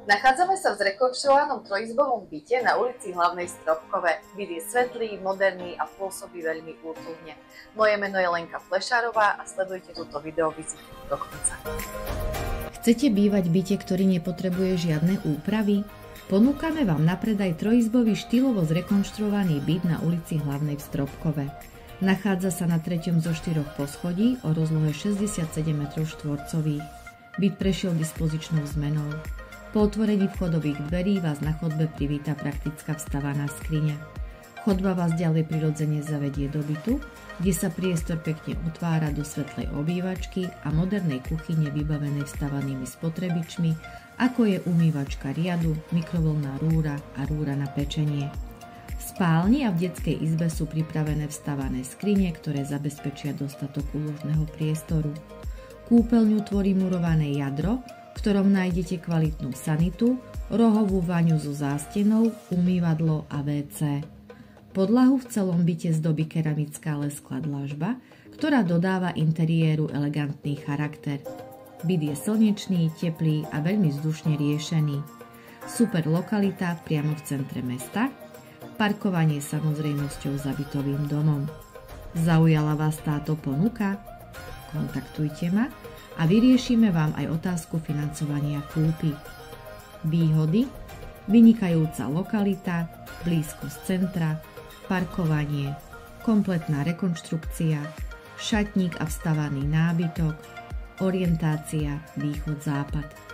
Nachádzame sa v zrekonštruovanom trojizbovom byte na ulici Hlavnej v Stropkove. Byt je svetlý, moderný a pôsobí veľmi útulne. Moje meno je Lenka Flešárová a sledujte túto videovizitku do konca. Chcete bývať v byte, ktorý nepotrebuje žiadne úpravy? Ponúkame vám na predaj trojizbový štýlovo zrekonštruovaný byt na ulici Hlavnej v Stropkove. Nachádza sa na 3. zo 4 poschodí o rozlohe 67 m2. Byt prešiel dispozičnou zmenou. Po otvorení vchodových dverí vás na chodbe privíta praktická vstavaná skriňa. Chodba vás ďalej prirodzene zavedie do bytu, kde sa priestor pekne otvára do svetlej obývačky a modernej kuchyne vybavenej vstavanými spotrebičmi, ako je umývačka riadu, mikrovlnná rúra a rúra na pečenie. V spálni a v detskej izbe sú pripravené vstavané skrine, ktoré zabezpečia dostatok úložného priestoru. Kúpeľňu tvorí murované jadro, v ktorom nájdete kvalitnú sanitu, rohovú vaňu so zástenou, umývadlo a WC. Podlahu v celom byte zdobí keramická lesklá dlažba, ktorá dodáva interiéru elegantný charakter. Byt je slnečný, teplý a veľmi vzdušne riešený. Super lokalita priamo v centre mesta, parkovanie samozrejmosťou za bytovým domom. Zaujala vás táto ponuka? Kontaktujte ma a vyriešime vám aj otázku financovania kúpy. Výhody: vynikajúca lokalita, blízkosť centra, parkovanie, kompletná rekonštrukcia, šatník a vstavaný nábytok, orientácia východ-západ.